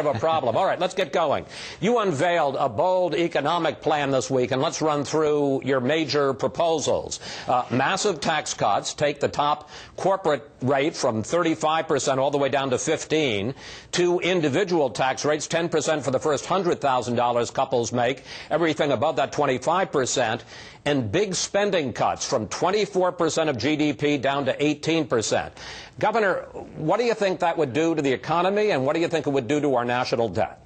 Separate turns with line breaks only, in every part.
bit of a problem. All right, let's get going. You unveiled a bold economic plan this week, and let's run through your major proposals. Massive tax cuts, take the top corporate rate from 35% all the way down to 15%, to individual tax rates, 10% for the first $100,000 couples make, everything above that 25%, and big spending cuts from 24% of GDP down to 18%. Governor, what do you think that would do to the economy, and what do you think it would do to our national debt?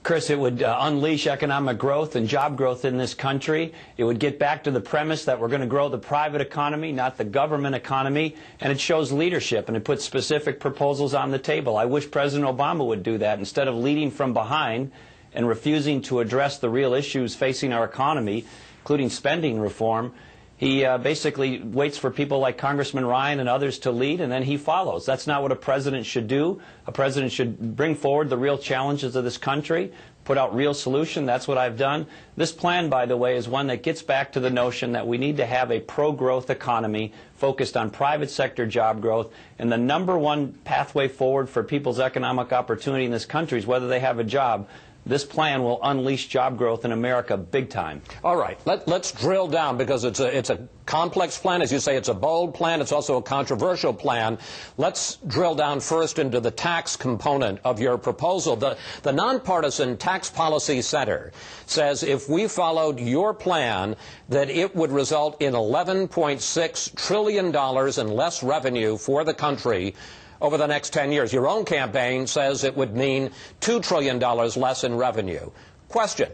Chris, it would unleash economic growth and job growth in this country. It would get back to the premise that we're going to grow the private economy, not the government economy, and it shows leadership, and it puts specific proposals on the table. I wish President Obama would do that instead of leading from behind and refusing to address the real issues facing our economy, including spending reform. He basically waits for people like Congressman Ryan and others to lead, and then he follows. That's not what a president should do. A president should bring forward the real challenges of this country, put out real solutions. That's what I've done. This plan, by the way, is one that gets back to the notion that we need to have a pro-growth economy focused on private sector job growth, and the #1 pathway forward for people's economic opportunity in this country is whether they have a job. This plan will unleash job growth in America big time.
All right, let's drill down, because it's a complex plan. As you say, it's a bold plan. It's also a controversial plan. Let's drill down first into the tax component of your proposal. The Nonpartisan Tax Policy Center says if we followed your plan, that it would result in $11.6 trillion in less revenue for the country over the next 10 years. Your own campaign says it would mean $2 trillion less in revenue. Question,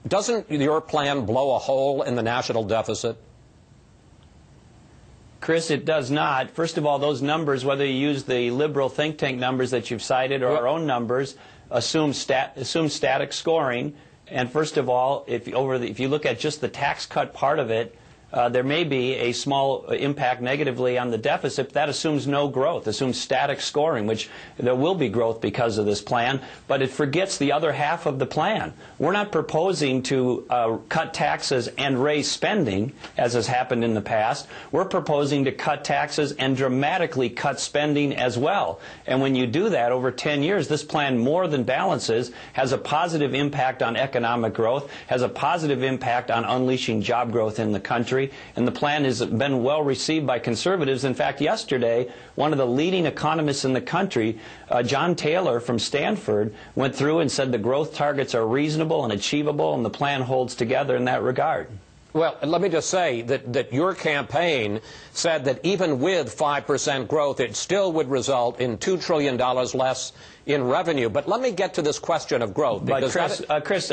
doesn't your plan blow a hole in the national deficit?
Chris, it does not. First of all, those numbers, whether you use the liberal think tank numbers that you've cited or our own numbers, assume static scoring. And first of all, if you look at just the tax cut part of it, there may be a small impact negatively on the deficit. That assumes no growth, assumes static scoring, which there will be growth because of this plan, but it forgets the other half of the plan. We're not proposing to cut taxes and raise spending, as has happened in the past. We're proposing to cut taxes and dramatically cut spending as well. And when you do that over 10 years, this plan more than balances, has a positive impact on economic growth, has a positive impact on unleashing job growth in the country. And the plan has been well received by conservatives. In fact, yesterday, one of the leading economists in the country, John Taylor from Stanford, went through and said the growth targets are reasonable and achievable, and the plan holds together in that regard.
Well, let me just say that your campaign said that even with 5% growth, it still would result in $2 trillion less in revenue. But let me get to this question of growth.
But Chris,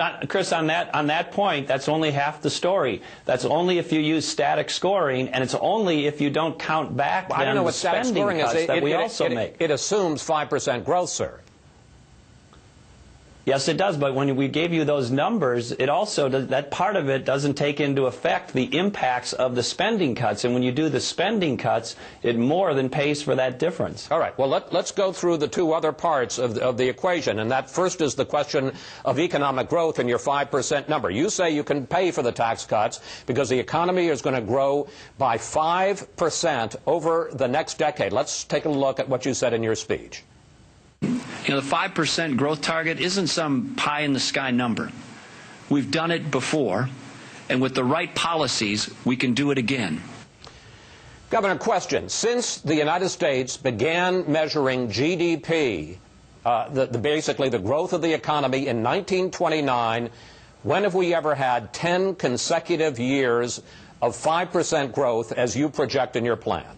on that point, that's only half the story. That's only if you use static scoring, and it's only if you don't count back
I don't know what
the
static
spending
scoring
cuts
is.
that we also make.
It assumes 5% growth, sir.
Yes, it does, but when we gave you those numbers, it also does, that part of it doesn't take into effect the impacts of the spending cuts. And when you do the spending cuts, it more than pays for that difference.
All right. Well, let's go through the two other parts of the equation. And that first is the question of economic growth and your 5% number. You say you can pay for the tax cuts because the economy is going to grow by 5% over the next decade. Let's take a look at what you said in your speech.
You know, the 5% growth target isn't some pie-in-the-sky number. We've done it before, and with the right policies, we can do it again.
Governor, question. Since the United States began measuring GDP, basically the growth of the economy in 1929, when have we ever had 10 consecutive years of 5% growth as you project in your plan?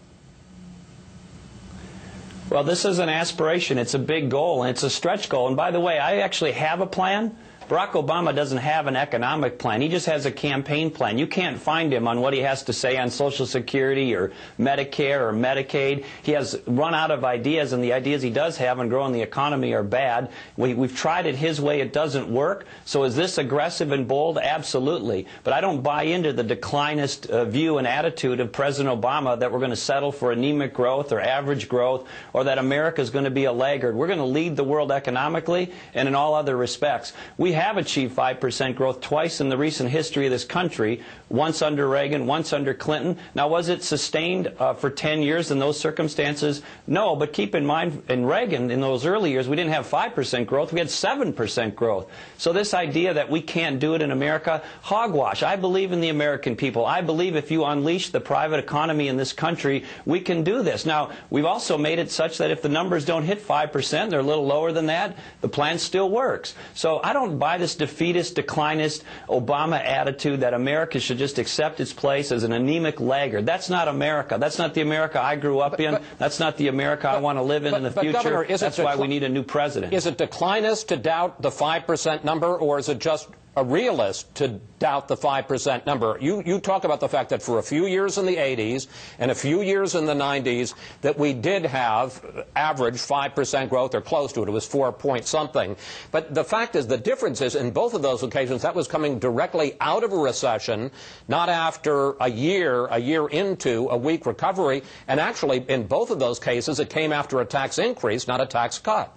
Well, this is an aspiration. It's a big goal, and it's a stretch goal. And by the way, I actually have a plan. Barack Obama doesn't have an economic plan. He just has a campaign plan. You can't find him on what he has to say on Social Security or Medicare or Medicaid. He has run out of ideas, and the ideas he does have on growing the economy are bad. We've tried it his way. It doesn't work. So is this aggressive and bold? Absolutely. But I don't buy into the declinist view and attitude of President Obama that we're going to settle for anemic growth or average growth, or that America is going to be a laggard. We're going to lead the world economically and in all other respects. We have achieved 5% growth twice in the recent history of this country, once under Reagan, once under Clinton. Now, was it sustained for 10 years in those circumstances? No, but keep in mind, in Reagan, in those early years, we didn't have 5% growth, we had 7% growth. So this idea that we can't do it in America, hogwash. I believe in the American people. I believe if you unleash the private economy in this country, we can do this. Now, we've also made it such that if the numbers don't hit 5%, they're a little lower than that, the plan still works. So I don't buy this defeatist, declinist, Obama attitude that America should just accept its place as an anemic laggard. That's not America. That's not the America I grew up in. That's not the America I want to live in the future.
Governor,
that's why we need a new president.
Is it declinist to doubt the 5% number, or is it just a realist to doubt the 5% number? You talk about the fact that for a few years in the 80s and a few years in the 90s that we did have average 5% growth or close to it. It was 4 point something. But the fact is, the difference is in both of those occasions that was coming directly out of a recession, not after a year into a weak recovery. And actually, in both of those cases, it came after a tax increase, not a tax cut.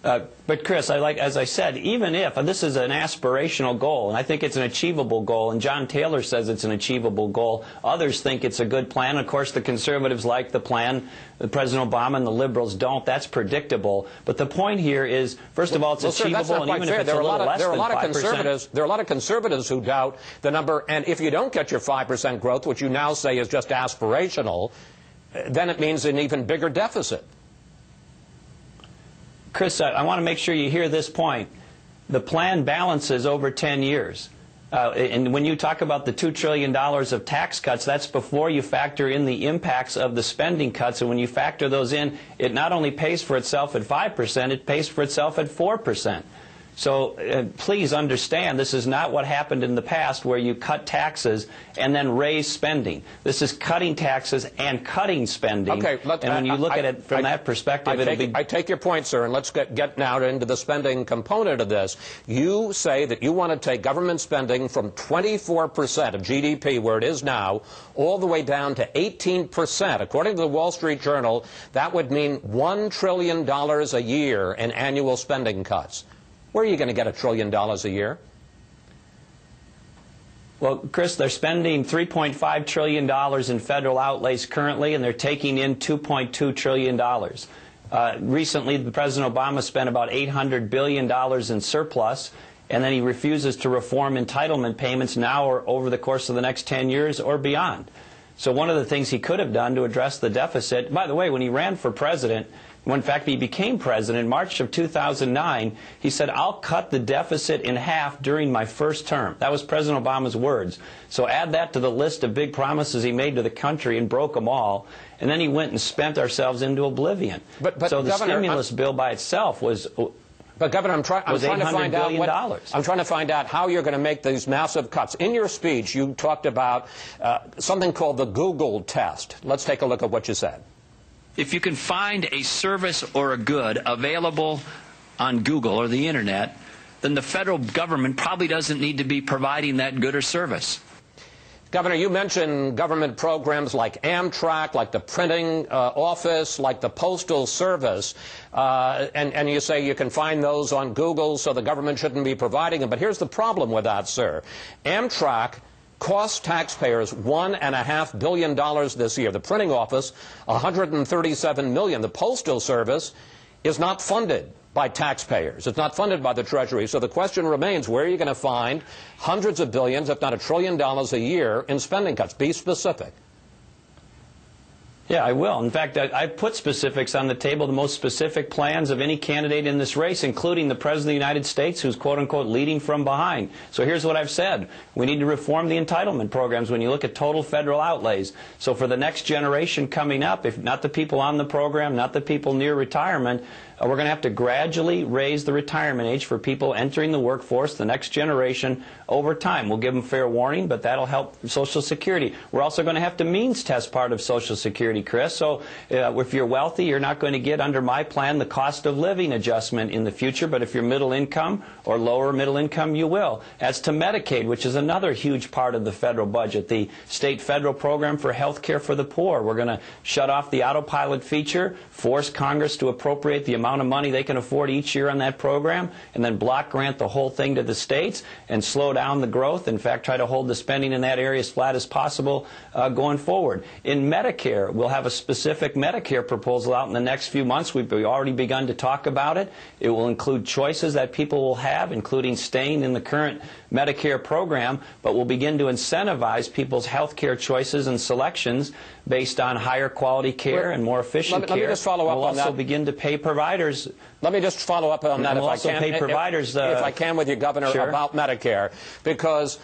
But Chris, as I said, even if, and this is an aspirational goal, and I think it's an achievable goal, and John Taylor says it's an achievable goal, others think it's a good plan. Of course, the conservatives like the plan, President Obama and the liberals don't. That's predictable. But the point here is, first of all, it's achievable,
sir,
and even if it's a little less than 5%.
There are a lot of conservatives who doubt the number, and if you don't get your 5% growth, which you now say is just aspirational, then it means an even bigger deficit.
Chris, I want to make sure you hear this point. The plan balances over 10 years. And when you talk about the $2 trillion of tax cuts, that's before you factor in the impacts of the spending cuts. And when you factor those in, it not only pays for itself at 5%, it pays for itself at 4%. So please understand, this is not what happened in the past where you cut taxes and then raise spending. This is cutting taxes and cutting spending.
Okay,
and when you look at it from that perspective,
I take your point, sir, and let's get now into the spending component of this. You say that you want to take government spending from 24% of GDP, where it is now, all the way down to 18%. According to the Wall Street Journal, that would mean $1 trillion a year in annual spending cuts. Where are you going to get $1 trillion a year?
Well, Chris, they're spending $3.5 trillion in federal outlays currently, and they're taking in $2.2 trillion. Recently, President Obama spent about $800 billion in surplus, and then he refuses to reform entitlement payments now or over the course of the next 10 years or beyond. So one of the things he could have done to address the deficit, by the way, when he ran for president, when in fact he became president in March of 2009, he said, I'll cut the deficit in half during my first term. That was President Obama's words. So add that to the list of big promises he made to the country and broke them all. And then he went and spent ourselves into oblivion. So the stimulus bill by itself was...
But Governor, I'm trying to find out how you're going to make these massive cuts. In your speech, you talked about something called the Google test. Let's take a look at what you said.
If you can find a service or a good available on Google or the Internet, then the federal government probably doesn't need to be providing that good or service.
Governor, you mentioned government programs like Amtrak, like the printing office, like the Postal Service, and you say you can find those on Google, so the government shouldn't be providing them. But here's the problem with that, sir. Amtrak cost taxpayers $1.5 billion this year. The printing office, $137 million. The Postal Service is not funded by taxpayers. It's not funded by the Treasury. So the question remains, where are you going to find hundreds of billions, if not $1 trillion a year in spending cuts? Be specific.
Yeah, I will. In fact, I put specifics on the table, the most specific plans of any candidate in this race, including the President of the United States, who's quote-unquote leading from behind. So here's what I've said. We need to reform the entitlement programs when you look at total federal outlays. So for the next generation coming up, if not the people on the program, not the people near retirement, we're going to have to gradually raise the retirement age for people entering the workforce, the next generation, over time. We'll give them fair warning, but that'll help Social Security. We're also going to have to means test part of Social Security. Security, Chris. So if you're wealthy, you're not going to get, under my plan, the cost of living adjustment in the future. But if you're middle income or lower middle income, you will. As to Medicaid, which is another huge part of the federal budget, the state-federal program for health care for the poor, we're going to shut off the autopilot feature, force Congress to appropriate the amount of money they can afford each year on that program, and then block grant the whole thing to the states and slow down the growth. In fact, try to hold the spending in that area as flat as possible going forward. In Medicare, we'll have a specific Medicare proposal out in the next few months. We've already begun to talk about it. It will include choices that people will have, including staying in the current Medicare program, but will begin to incentivize people's health care choices and selections based on higher quality care and more efficient care.
Let me just follow up on that.
We'll also begin to pay providers.
Let me just follow up on that, if I can.
Pay providers,
if I can, with you, Governor,
sure,
about Medicare, because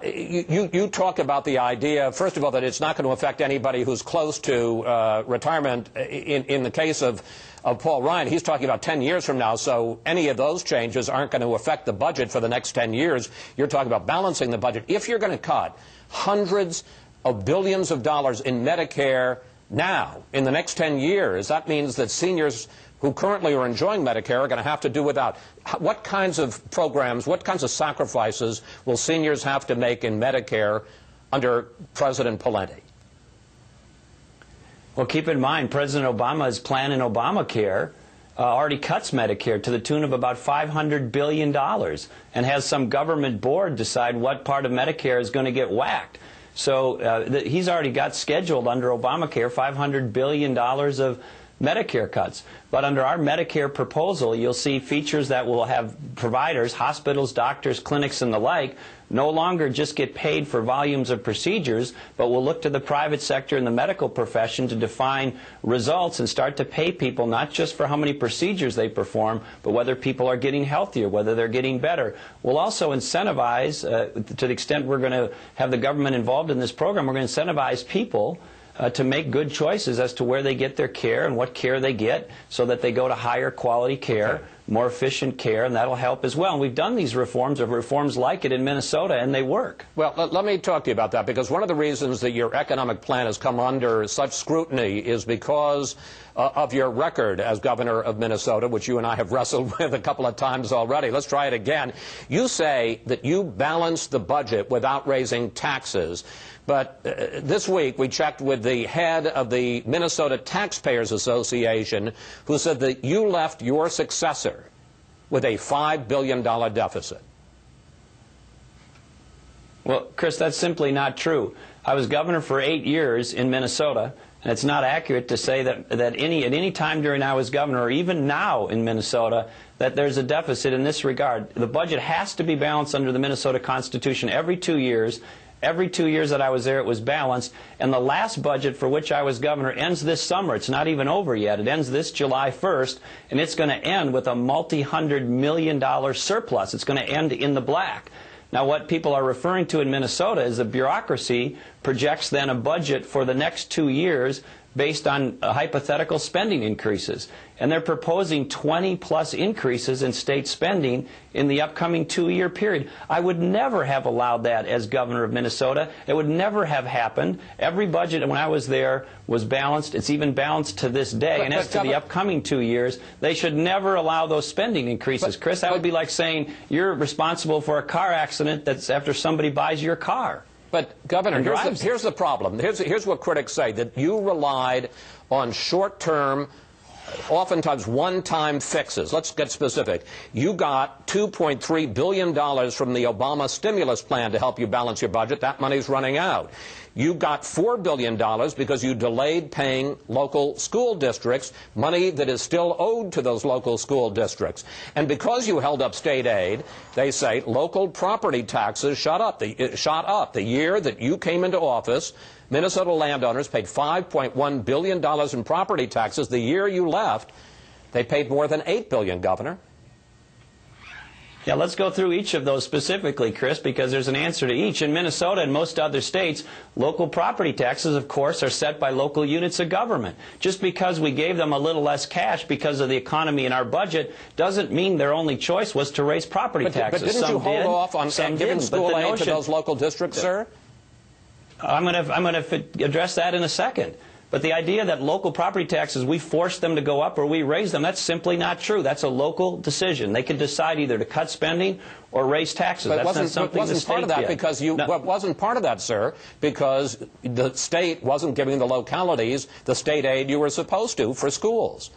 you talk about the idea, first of all, that it's not going to affect anybody who's close to retirement. In the case of Paul Ryan, he's talking about 10 years from now, so any of those changes aren't going to affect the budget for the next 10 years. You're talking about balancing the budget. If you're going to cut hundreds of billions of dollars in Medicare now, in the next 10 years, that means that seniors who currently are enjoying Medicare are going to have to do without. What kinds of programs, what kinds of sacrifices will seniors have to make in Medicare under President Pawlenty?
Well, keep in mind, President Obama's plan in Obamacare already cuts Medicare to the tune of about $500 billion and has some government board decide what part of Medicare is going to get whacked. So he's already got scheduled under Obamacare $500 billion of Medicare cuts. But under our Medicare proposal, you'll see features that will have providers, hospitals, doctors, clinics, and the like, no longer just get paid for volumes of procedures, but will look to the private sector and the medical profession to define results and start to pay people not just for how many procedures they perform, but whether people are getting healthier, whether they're getting better. We'll also incentivize, to the extent we're going to have the government involved in this program, we're going to incentivize people to make good choices as to where they get their care and what care they get so that they go to higher quality care, more efficient care, and that'll help as well. And we've done these reforms, or reforms like it in Minnesota, and they work.
Well, let me talk to you about that, because one of the reasons that your economic plan has come under such scrutiny is because of your record as governor of Minnesota, which you and I have wrestled with a couple of times already. Let's try it again. You say that you balance the budget without raising taxes. But this week we checked with the head of the Minnesota Taxpayers Association, who said that you left your successor with a $5 billion deficit.
Well, Chris, that's simply not true. I was governor for 8 years in Minnesota, and it's not accurate to say that at any time during I was governor, or even now in Minnesota, that there's a deficit in this regard. The budget has to be balanced under the Minnesota Constitution every 2 years. Every 2 years that I was there, it was balanced. And the last budget for which I was governor ends this summer. It's not even over yet. It ends this July 1st, and it's going to end with a multi-$100 million surplus. It's going to end in the black. Now, what people are referring to in Minnesota is the bureaucracy projects then a budget for the next 2 years based on hypothetical spending increases. And they're proposing 20-plus increases in state spending in the upcoming 2-year period. I would never have allowed that as governor of Minnesota. It would never have happened. Every budget when I was there was balanced. It's even balanced to this day. And as to the upcoming 2 years, they should never allow those spending increases. Chris, that would be like saying you're responsible for a car accident that's after somebody buys your car.
But, Governor, here's the problem. Here's what critics say, that you relied on short-term, oftentimes one-time fixes. Let's get specific. You got $2.3 billion from the Obama stimulus plan to help you balance your budget. That money's running out. You got $4 billion because you delayed paying local school districts, money that is still owed to those local school districts. And because you held up state aid, they say local property taxes shot up. The year that you came into office, Minnesota landowners paid $5.1 billion in property taxes. The year you left, they paid more than $8 billion, Governor.
Yeah, let's go through each of those specifically, Chris, because there's an answer to each. In Minnesota and most other states, local property taxes, of course, are set by local units of government. Just because we gave them a little less cash because of the economy in our budget doesn't mean their only choice was to raise property taxes.
But didn't you hold off on giving school aid to those local districts, sir?
I'm going to address that in a second. But the idea that local property taxes, we force them to go up or we raise them, that's simply not true. That's a local decision. They can decide either to cut spending or raise taxes.
But
that's not something the state did.
Because you, well, wasn't part of that, sir, because the state wasn't giving the localities the state aid you were supposed to for schools.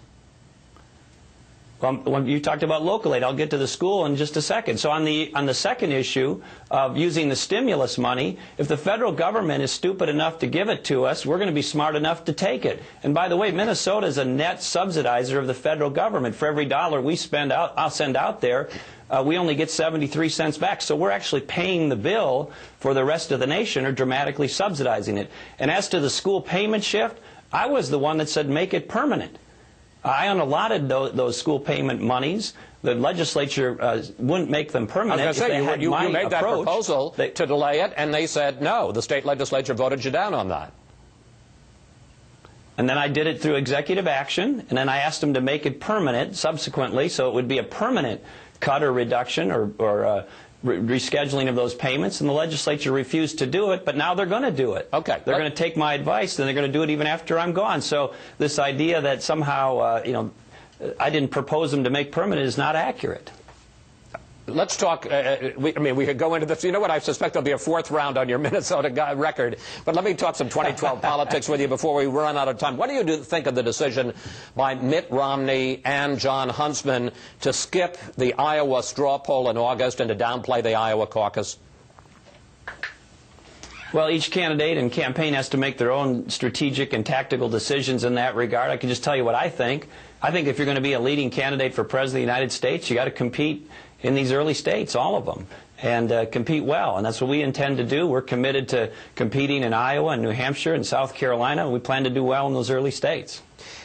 When you talked about local aid, I'll get to the school in just a second. So on the second issue of using the stimulus money, if the federal government is stupid enough to give it to us, we're going to be smart enough to take it. And by the way, Minnesota is a net subsidizer of the federal government. For every dollar we send out there, we only get 73 cents back. So we're actually paying the bill for the rest of the nation or dramatically subsidizing it. And as to the school payment shift, I was the one that said make it permanent. I unallotted those school payment monies. The legislature wouldn't make them permanent.
I was going to say, you made that proposal to delay it, and they said no. The state legislature voted you down on that.
And then I did it through executive action, and then I asked them to make it permanent subsequently, so it would be a permanent cut or reduction or rescheduling of those payments, and the legislature refused to do it, but now they're going to do it.
Okay.
They're going to take my advice, and they're going to do it even after I'm gone. So this idea that somehow, I didn't propose them to make permanent is not accurate.
Let's talk, we could go into this. You know what? I suspect there'll be a fourth round on your Minnesota record. But let me talk some 2012 politics with you before we run out of time. What do you think of the decision by Mitt Romney and John Huntsman to skip the Iowa straw poll in August and to downplay the Iowa caucus?
Well, each candidate and campaign has to make their own strategic and tactical decisions in that regard. I can just tell you what I think. I think if you're going to be a leading candidate for President of the United States, you got to compete in these early states, all of them, and compete well. And that's what we intend to do. We're committed to competing in Iowa and New Hampshire and South Carolina, and we plan to do well in those early states.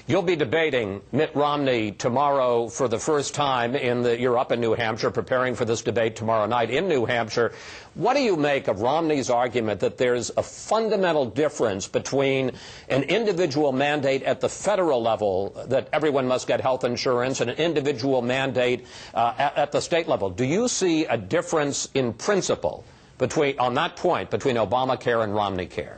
You'll be debating Mitt Romney tomorrow for the first time. You're up in New Hampshire preparing for this debate tomorrow night in New Hampshire. What do you make of Romney's argument that there's a fundamental difference between an individual mandate at the federal level, that everyone must get health insurance, and an individual mandate at the state level? Do you see a difference in principle on that point between Obamacare and Romneycare?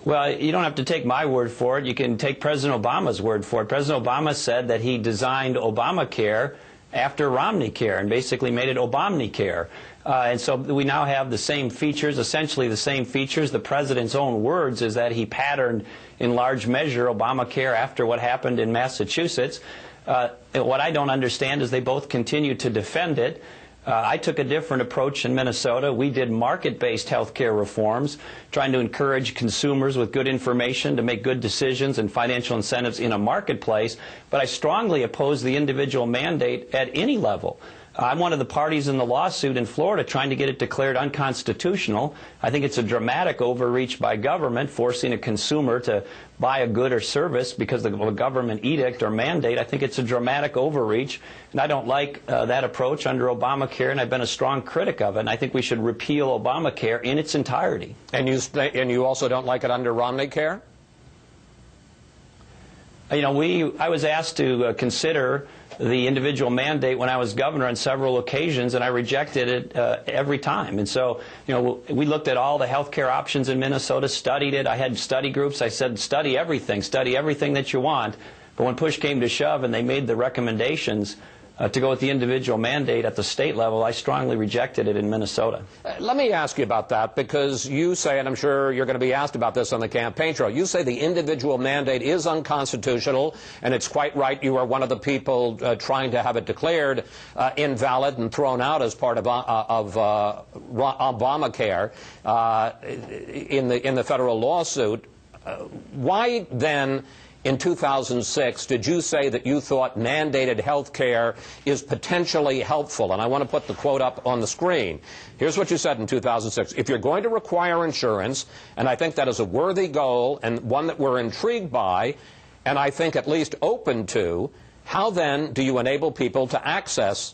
Well, you don't have to take my word for it. You can take President Obama's word for it. President Obama said that he designed Obamacare after Romneycare and basically made it Obamacare. And so we now have the same features, essentially the same features. The president's own words is that he patterned in large measure Obamacare after what happened in Massachusetts. What I don't understand is they both continue to defend it. I took a different approach in Minnesota. We did market-based health care reforms, trying to encourage consumers with good information to make good decisions and financial incentives in a marketplace. But I strongly oppose the individual mandate at any level. I'm one of the parties in the lawsuit in Florida trying to get it declared unconstitutional. I think it's a dramatic overreach by government, forcing a consumer to buy a good or service because of a government edict or mandate. I think it's a dramatic overreach, and I don't like that approach under Obamacare, and I've been a strong critic of it, and I think we should repeal Obamacare in its entirety.
And you also don't like it under Romneycare?
You know, I was asked to consider the individual mandate when I was governor on several occasions, and I rejected it every time. And so, you know, we looked at all the health care options in Minnesota, studied it. I had study groups. I said, study everything that you want. But when push came to shove and they made the recommendations to go with the individual mandate at the state level, I strongly rejected it in Minnesota.
Let me ask you about that, because you say, and I'm sure you're going to be asked about this on the campaign trail, you say the individual mandate is unconstitutional, and it's quite right. You are one of the people trying to have it declared invalid and thrown out as part of Obamacare in the federal lawsuit. Why then, in 2006, did you say that you thought mandated health care is potentially helpful? And I want to put the quote up on the screen. Here's what you said in 2006. If you're going to require insurance, and I think that is a worthy goal and one that we're intrigued by, and I think at least open to, how then do you enable people to access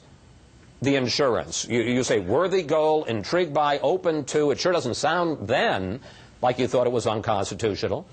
the insurance? You say worthy goal, intrigued by, open to. It sure doesn't sound then like you thought it was unconstitutional.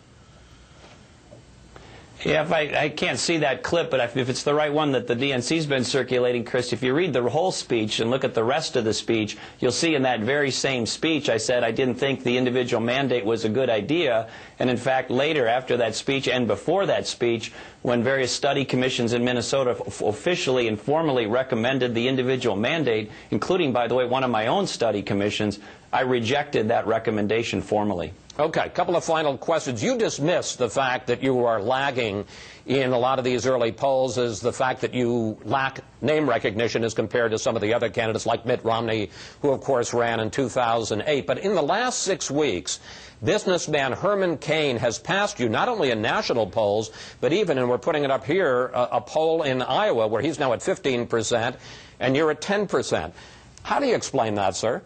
Yeah, I can't see that clip, but if it's the right one that the DNC's been circulating, Chris, if you read the whole speech and look at the rest of the speech, you'll see in that very same speech I said I didn't think the individual mandate was a good idea. And in fact, later after that speech and before that speech, when various study commissions in Minnesota officially and formally recommended the individual mandate, including, by the way, one of my own study commissions, I rejected that recommendation formally.
Okay, a couple of final questions. You dismissed the fact that you are lagging in a lot of these early polls as the fact that you lack name recognition as compared to some of the other candidates like Mitt Romney, who of course ran in 2008. But in the last 6 weeks, businessman Herman Cain has passed you not only in national polls, but even, and we're putting it up here, a poll in Iowa where he's now at 15% and you're at 10%. How do you explain that, sir?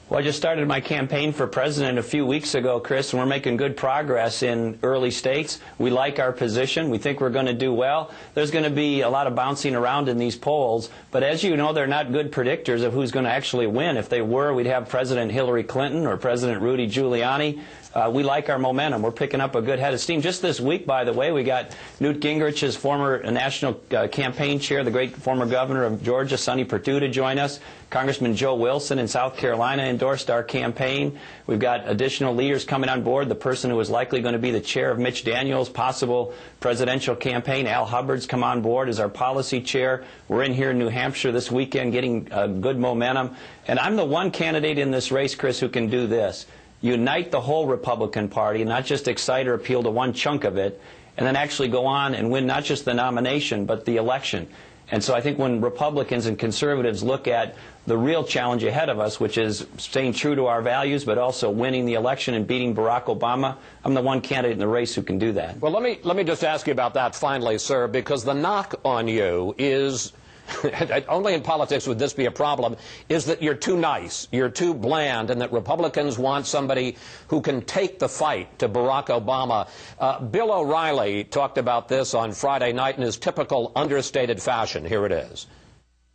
Well, I just started my campaign for president a few weeks ago, Chris, and we're making good progress in early states. We like our position. We think we're going to do well. There's going to be a lot of bouncing around in these polls, but as you know, they're not good predictors of who's going to actually win. If they were, we'd have President Hillary Clinton or President Rudy Giuliani. We like our momentum. We're picking up a good head of steam. Just this week, by the way, we got Newt Gingrich's former national campaign chair, the great former governor of Georgia, Sonny Perdue, to join us. Congressman Joe Wilson in South Carolina endorsed our campaign. We've got additional leaders coming on board. The person who is likely going to be the chair of Mitch Daniels' possible presidential campaign, Al Hubbard's come on board as our policy chair. We're in here in New Hampshire this weekend getting good momentum. And I'm the one candidate in this race, Chris, who can do this. Unite the whole Republican Party, not just excite or appeal to one chunk of it, and then actually go on and win not just the nomination, but the election. And so I think when Republicans and conservatives look at the real challenge ahead of us, which is staying true to our values, but also winning the election and beating Barack Obama, I'm the one candidate in the race who can do that.
Well, let me just ask you about that finally, sir, because the knock on you is, only in politics would this be a problem, is that you're too nice, you're too bland, and that Republicans want somebody who can take the fight to Barack Obama. Bill O'Reilly talked about this on Friday night in his typical understated fashion. Here it is.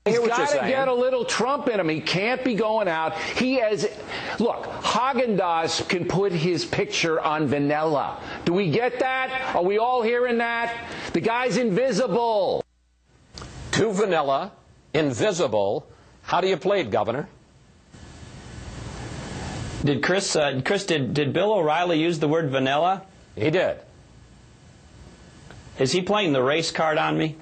He's got to get a little Trump in him. He can't be going out. He has, look, Haagen-Dazs can put his picture on vanilla. Do we get that? Are we all hearing that? The guy's invisible.
Too vanilla, invisible. How do you plead, Governor?
Did did Bill O'Reilly use the word vanilla?
He did.
Is he playing the race card on me?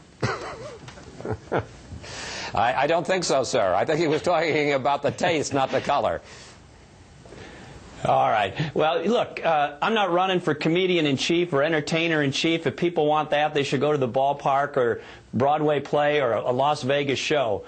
I don't think so, sir. I think he was talking about the taste, not the color.
All right. Well, look, I'm not running for comedian-in-chief or entertainer-in-chief. If people want that, they should go to the ballpark or Broadway play or a Las Vegas show.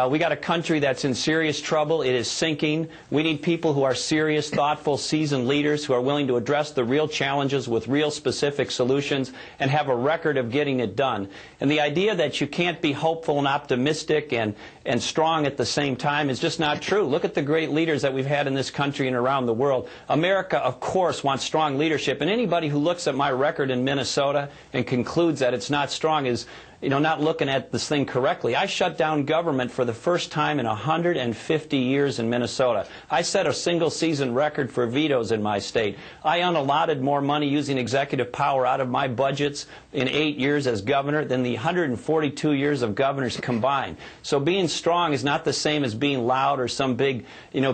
We got a country that's in serious trouble. It is sinking. We need people who are serious, thoughtful, seasoned leaders who are willing to address the real challenges with real specific solutions and have a record of getting it done. And the idea that you can't be hopeful and optimistic and strong at the same time is just not true. Look at the great leaders that we've had in this country and around the world. America, of course, wants strong leadership. And anybody who looks at my record in Minnesota and concludes that it's not strong is not looking at this thing correctly. I shut down government for the first time in 150 years in Minnesota. I set a single-season record for vetoes in my state. I unallotted more money using executive power out of my budgets in 8 years as governor than the 142 years of governors combined. So being strong is not the same as being loud or some big,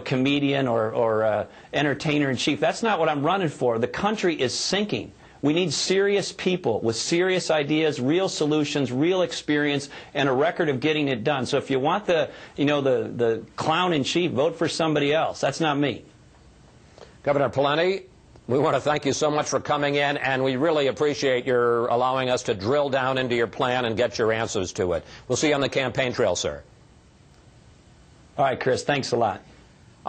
comedian or entertainer-in-chief. That's not what I'm running for. The country is sinking. We need serious people with serious ideas, real solutions, real experience, and a record of getting it done. So if you want the clown in chief, vote for somebody else. That's not me.
Governor Pawlenty, we want to thank you so much for coming in, and we really appreciate your allowing us to drill down into your plan and get your answers to it. We'll see you on the campaign trail, sir.
All right, Chris. Thanks a lot.